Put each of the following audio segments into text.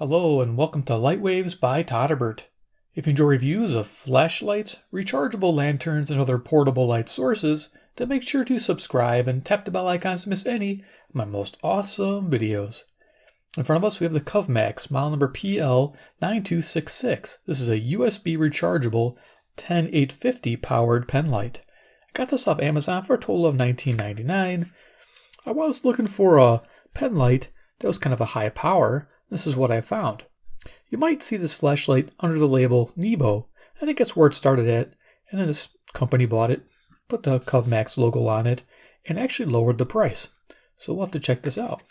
Hello and welcome to Lightwaves by todderbert. If you enjoy reviews of flashlights, rechargeable lanterns, and other portable light sources, then make sure to subscribe and tap the bell icons to miss any of my most awesome videos. In front of us we have the Covmax model number PL-9266. This is a USB rechargeable 10850 powered penlight. I got this off Amazon for a total of $19.99. I was looking for a penlight that was kind of a high power. This is what I found. You might see this flashlight under the label NEBO. I think that's where it started at, and then this company bought it, put the Covmax logo on it, and actually lowered the price. So we'll have to check this out.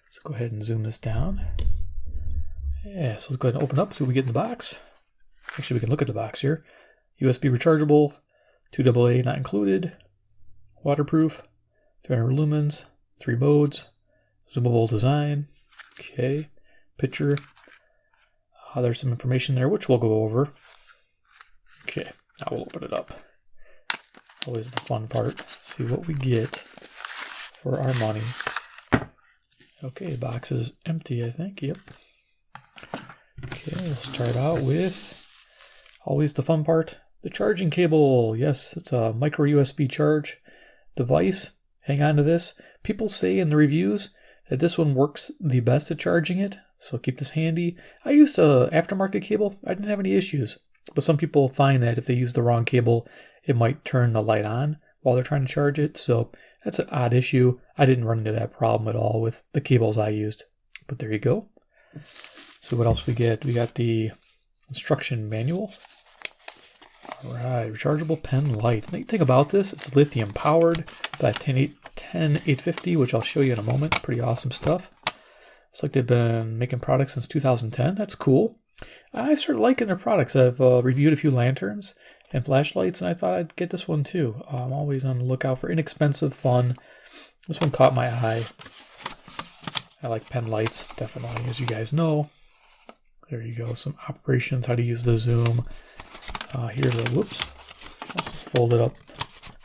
Let's go ahead and zoom this down. Yeah, so let's go ahead and open up, see what we get in the box. Actually, we can look at the box here. USB rechargeable, 2 AA not included, waterproof, 300 lumens, 3 modes, zoomable design. Okay, picture. There's some information there, which we'll go over. Okay, now we'll open it up. Always the fun part. See what we get for our money. Okay, the box is empty, I think. Yep. Okay, we'll start out with, always the fun part, the charging cable. Yes, it's a micro USB charge device. Hang on to this. People say in the reviews that this one works the best at charging it, so keep this handy. I used a aftermarket cable. I didn't have any issues, but some people find that if they use the wrong cable, it might turn the light on while they're trying to charge it, so that's an odd issue. I didn't run into that problem at all with the cables I used, but there you go. So what else we get? We got the instruction manual. All right, rechargeable pen light. The neat thing about this, it's lithium powered, that 10850, which I'll show you in a moment. Pretty awesome stuff. It's like they've been making products since 2010. That's cool. I started liking their products. I've reviewed a few lanterns and flashlights, and I thought I'd get this one too. I'm always on the lookout for inexpensive fun. This one caught my eye. I like pen lights, definitely, as you guys know. There you go, some operations, how to use the zoom. Here's a, whoops, let's fold it up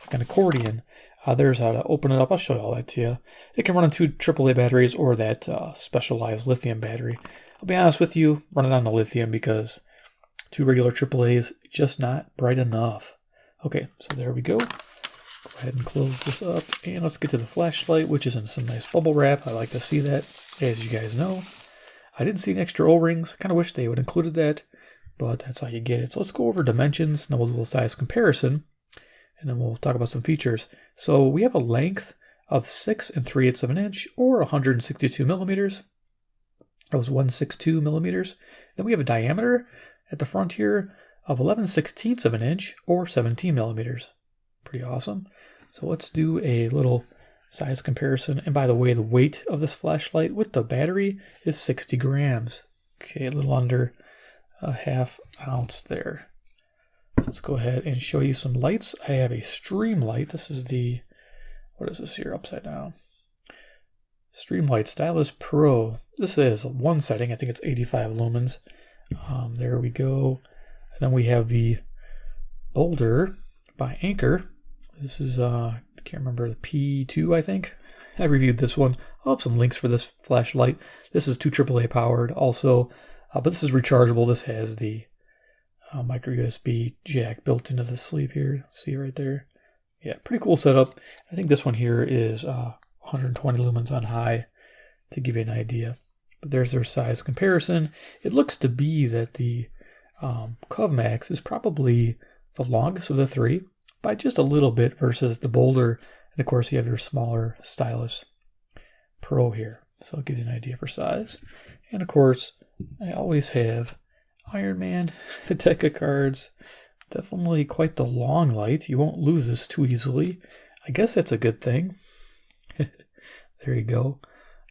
like an accordion. There's how to open it up. I'll show you all that to you. It can run on 2 AAA batteries or that specialized lithium battery. I'll be honest with you, run it on the lithium because 2 regular AAAs, just not bright enough. Okay, so there we go. Go ahead and close this up. And let's get to the flashlight, which is in some nice bubble wrap. I like to see that, as you guys know. I didn't see an extra O-rings. I kind of wish they would have included that, but that's how you get it. So let's go over dimensions, and then we'll do a size comparison, and then we'll talk about some features. So we have a length of 6 3/8 of an inch, or 162 millimeters. That was 162 millimeters. Then we have a diameter at the front here of 11/16 of an inch, or 17 millimeters. Pretty awesome. So let's do a little size comparison. And by the way, the weight of this flashlight with the battery is 60 grams. Okay, a little under a ½ ounce there. So let's go ahead and show you some lights. I have a stream light. This is the, what is this here, upside down? Streamlight Stylus Pro. This is one setting. I think it's 85 lumens. There we go. And then we have the Boulder by Anker. This is, I can't remember, the P2, I think. I reviewed this one. I'll have some links for this flashlight. This is 2 AAA powered also, but this is rechargeable. This has the micro USB jack built into the sleeve here. See right there? Yeah, pretty cool setup. I think this one here is 120 lumens on high to give you an idea. But there's their size comparison. It looks to be that the Covmax is probably the longest of the 3 by just a little bit versus the Boulder. And of course you have your smaller Stylus Pro here. So it gives you an idea for size. And of course, I always have Iron Man, a deck of cards. Definitely quite the long light. You won't lose this too easily. I guess that's a good thing. There you go.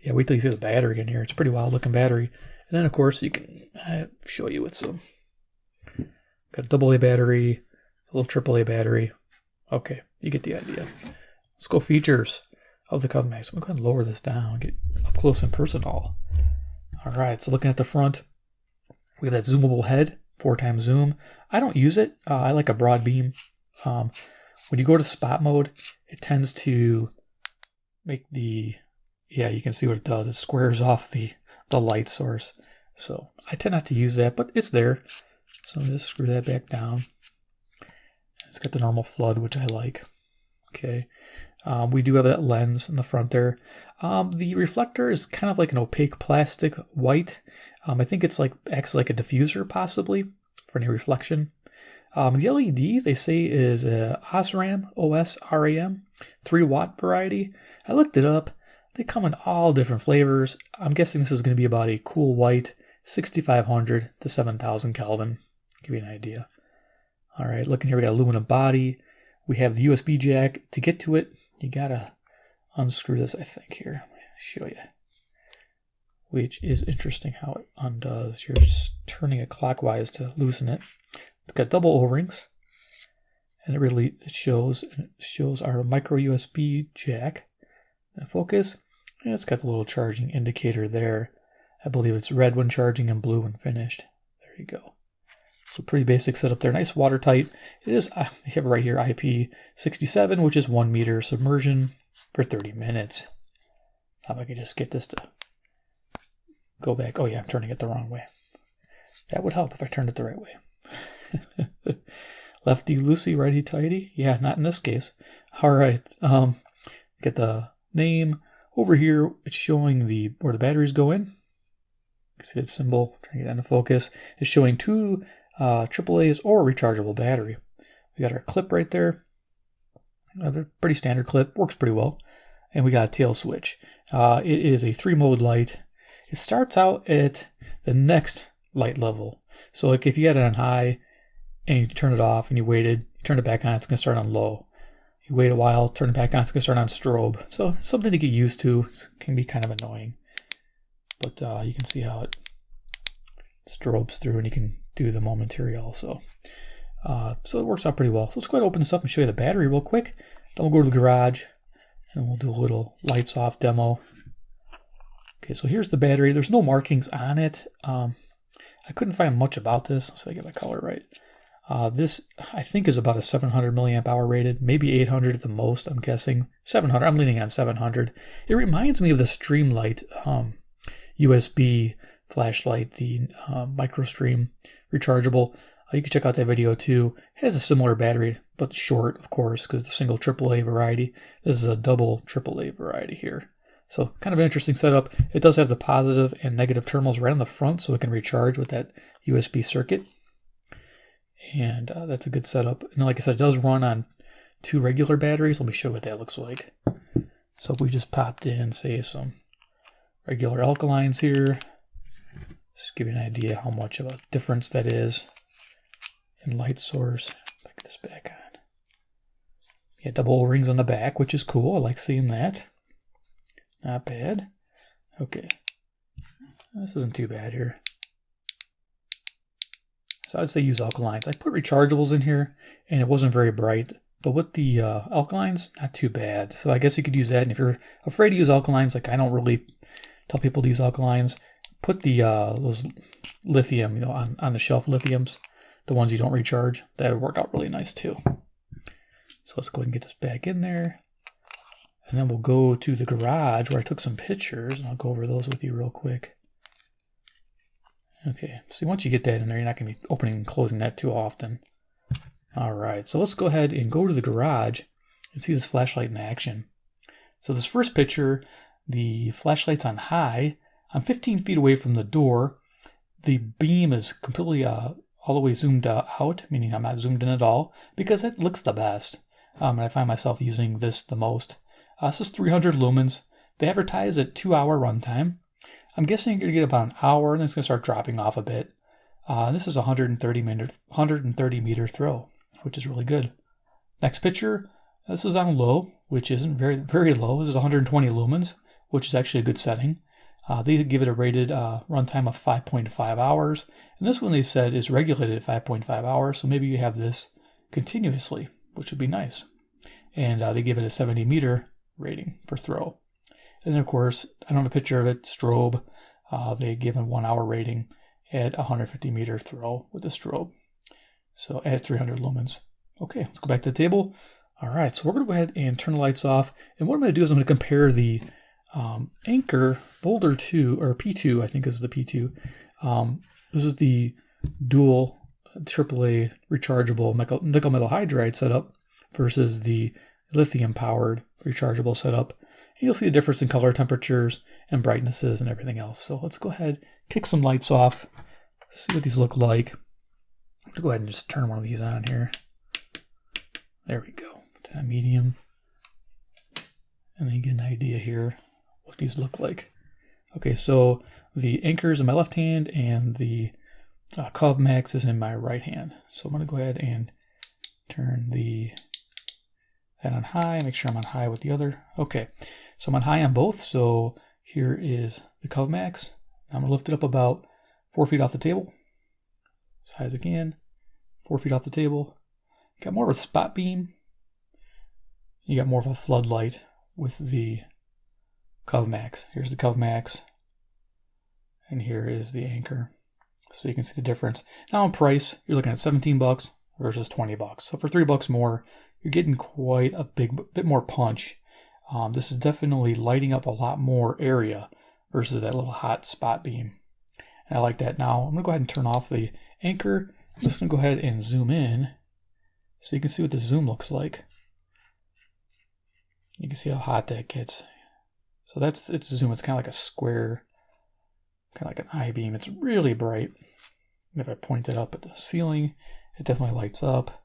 Yeah, wait till you see the battery in here. It's a pretty wild looking battery. And then of course you can show you with some. Got a AA battery, a little AAA battery. Okay, you get the idea. Let's go features of the Covmax. I'm going to lower this down, get up close and personal. All right, so looking at the front, we have that zoomable head, 4x zoom. I don't use it. I like a broad beam. When you go to spot mode, it tends to make the, yeah, you can see what it does. It squares off the light source. So I tend not to use that, but it's there. So I'm just screw that back down. It's got the normal flood, which I like. Okay. We do have that lens in the front there. The reflector is kind of like an opaque plastic white. I think it's like acts like a diffuser possibly for any reflection. The LED they say is a OSRAM, OSRAM, 3-watt variety. I looked it up. They come in all different flavors. I'm guessing this is going to be about a cool white, 6500 to 7000 Kelvin. Give you an idea. All right, looking here, we got aluminum body. We have the USB jack. To get to it, you gotta unscrew this, I think, here. Let me show you. Which is interesting how it undoes. You're just turning it clockwise to loosen it. It's got double O-rings. And it shows our micro USB jack. And focus. And it's got the little charging indicator there. I believe it's red when charging and blue when finished. There you go. So pretty basic setup there. Nice watertight. It is, I have it right here, IP67, which is 1 meter submersion for 30 minutes. If I could just get this to go back. Oh yeah, I'm turning it the wrong way. That would help if I turned it the right way. Lefty loosey, righty tighty. Yeah, not in this case. All right. Get the name over here. It's showing where the batteries go in. You can see that symbol. Trying to get into focus. It's showing 2 AAA's or rechargeable battery. We got our clip right there. A pretty standard clip. Works pretty well. And we got a tail switch. It is a 3-mode light. It starts out at the next light level. So like if you had it on high and you turn it off and you waited, you turn it back on, it's going to start on low. You wait a while, turn it back on, it's going to start on strobe. So something to get used to. It can be kind of annoying. But you can see how it strobes through, and you can do the momentary also. So it works out pretty well. So let's go ahead and open this up and show you the battery real quick. Then we'll go to the garage and we'll do a little lights off demo. Okay, so here's the battery. There's no markings on it. I couldn't find much about this, so I get my color right. This, I think, is about a 700 milliamp hour rated, maybe 800 at the most, I'm guessing. 700, I'm leaning on 700. It reminds me of the Streamlight USB flashlight, the MicroStream rechargeable. You can check out that video too. It has a similar battery, but short, of course, because it's a single AAA variety. This is a double AAA variety here. So kind of an interesting setup. It does have the positive and negative terminals right on the front, so it can recharge with that USB circuit. And that's a good setup. And like I said, it does run on 2 regular batteries. Let me show you what that looks like. So if we just popped in, say, some regular alkalines here, just give you an idea how much of a difference that is in light source. Put this back on. Yeah, double O-rings on the back, which is cool. I like seeing that. Not bad. Okay. This isn't too bad here. So I'd say use alkalines. I put rechargeables in here, and it wasn't very bright. But with the alkalines, not too bad. So I guess you could use that. And if you're afraid to use alkalines, like I don't really tell people to use alkalines, put the those lithium, on the shelf lithiums, the ones you don't recharge. That would work out really nice too. So let's go ahead and get this back in there. And then we'll go to the garage where I took some pictures, and I'll go over those with you real quick. Okay, so once you get that in there, you're not going to be opening and closing that too often. All right, so let's go ahead and go to the garage and see this flashlight in action. So this first picture, the flashlight's on high. I'm 15 feet away from the door. The beam is completely all the way zoomed out, meaning I'm not zoomed in at all, because it looks the best. And I find myself using this the most. This is 300 lumens. They advertise at 2-hour runtime. I'm guessing you're going to get about an hour, and then it's going to start dropping off a bit. This is a 130 meter throw, which is really good. Next picture, this is on low, which isn't very, very low. This is 120 lumens, which is actually a good setting. They give it a rated runtime of 5.5 hours. And this one they said is regulated at 5.5 hours, so maybe you have this continuously, which would be nice. And they give it a 70 meter rating for throw. And then, of course, I don't have a picture of it, strobe. They give a 1 hour rating at 150 meter throw with the strobe. So at 300 lumens. Okay, let's go back to the table. All right, so we're going to go ahead and turn the lights off. And what I'm going to do is I'm going to compare the Anker Boulder 2, or P2, I think is the P2, This is the dual AAA rechargeable nickel metal hydride setup versus the lithium powered rechargeable setup. And you'll see the difference in color temperatures and brightnesses and everything else. So let's go ahead, kick some lights off, see what these look like. I'm gonna go ahead and just turn one of these on here. There we go. Put that on medium. And then you get an idea here what these look like. Okay, so the anchor is in my left hand and the Covmax is in my right hand. So I'm going to go ahead and turn that on high, make sure I'm on high with the other. Okay, so I'm on high on both. So here is the Covmax. I'm going to lift it up about 4 feet off the table. Size again, 4 feet off the table. Got more of a spot beam. You got more of a floodlight with the Covmax. Here's the Covmax. And here is the anchor. So you can see the difference. Now in price, you're looking at $17 versus $20. So for $3 more, you're getting quite a bit more punch. This is definitely lighting up a lot more area versus that little hot spot beam. And I like that. Now I'm gonna go ahead and turn off the anchor. I'm just gonna go ahead and zoom in so you can see what the zoom looks like. You can see how hot that gets. So it's zoom. It's kind of like a square, kind of like an I-beam. It's really bright. And if I point it up at the ceiling, it definitely lights up.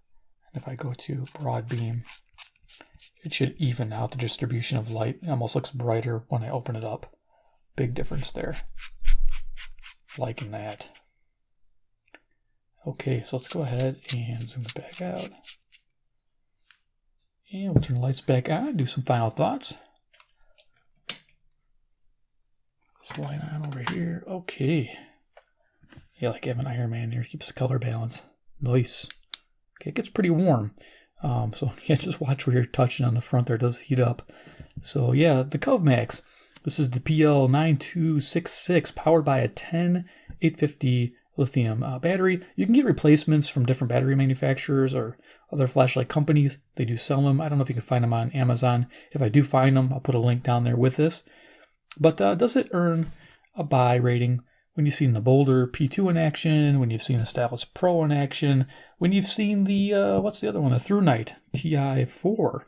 And if I go to broad beam, it should even out the distribution of light. It almost looks brighter when I open it up. Big difference there. Liking that. Okay, so let's go ahead and zoom it back out. And we'll turn the lights back on, do some final thoughts. This light on over here. Okay. Yeah, like having Iron Man here. Keeps the color balance. Nice. Okay, it gets pretty warm. So yeah, just watch where you're touching on the front there. It does heat up. So yeah, the Covmax. This is the PL-9266 powered by a 10850 lithium battery. You can get replacements from different battery manufacturers or other flashlight companies. They do sell them. I don't know if you can find them on Amazon. If I do find them, I'll put a link down there with this. But does it earn a buy rating when you've seen the Boulder P2 in action, when you've seen the Stylus Pro in action, when you've seen the, what's the other one, the ThruNite TI4,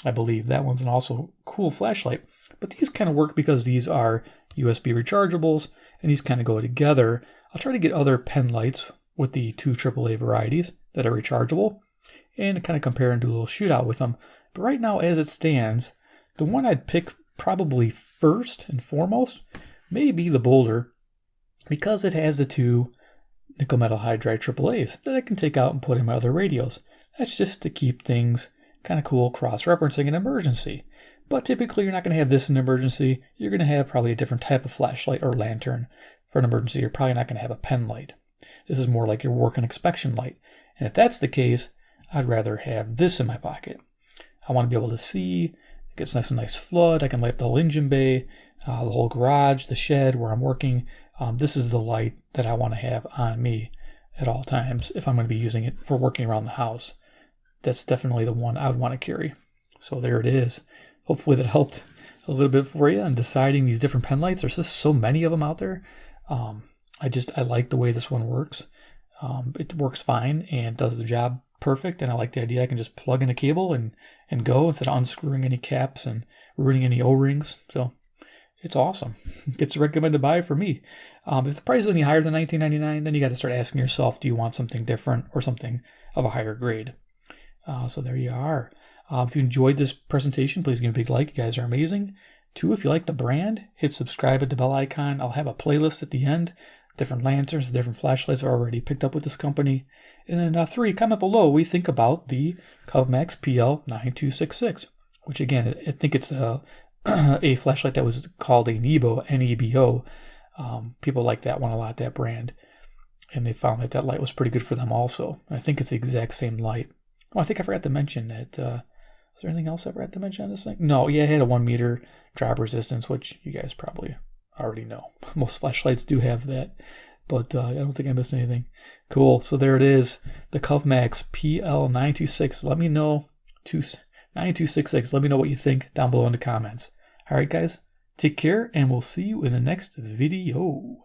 I believe. That one's an also cool flashlight. But these kind of work because these are USB rechargeables, and these kind of go together. I'll try to get other Penlights with the two AAA varieties that are rechargeable and kind of compare and do a little shootout with them. But right now, as it stands, the one I'd pick probably first and foremost may be the Boulder because it has the two nickel metal hydride AAAs that I can take out and put in my other radios. That's just to keep things kind of cool, cross-referencing an emergency. But typically, you're not going to have this in an emergency. You're going to have probably a different type of flashlight or lantern. For an emergency, you're probably not going to have a Penlight. This is more like your work and inspection light. And if that's the case, I'd rather have this in my pocket. I want to be able to see. It gets nice flood. I can light up the whole engine bay, the whole garage, the shed where I'm working. This is the light that I want to have on me at all times if I'm going to be using it for working around the house. That's definitely the one I would want to carry. So there it is. Hopefully that helped a little bit for you in deciding these different Penlights. There's just so many of them out there. I like the way this one works. It works fine and does the job perfect. And I like the idea I can just plug in a cable and go instead of unscrewing any caps and ruining any O-rings. So it's awesome. It's a recommended buy for me. If the price is any higher than $19.99, then you got to start asking yourself, do you want something different or something of a higher grade? So there you are. If you enjoyed this presentation, please give me a big like. You guys are amazing. 2, if you like the brand, hit subscribe at the bell icon. I'll have a playlist at the end. Different lanterns, different flashlights are already picked up with this company. And then 3, comment below what you think about the Covmax PL-9266, which again, I think it's a flashlight that was called a NEBO, N-E-B-O. People like that one a lot, that brand. And they found that light was pretty good for them also. I think it's the exact same light. Oh, I think I forgot to mention that. Is there anything else I forgot to mention on this thing? No, yeah, it had a 1 meter drop resistance, which you guys probably already know. Most flashlights do have that, but I don't think I missed anything. Cool, so there it is, the Covmax PL-926. Let me know, 9266. Let me know what you think down below in the comments. All right, guys, take care, and we'll see you in the next video.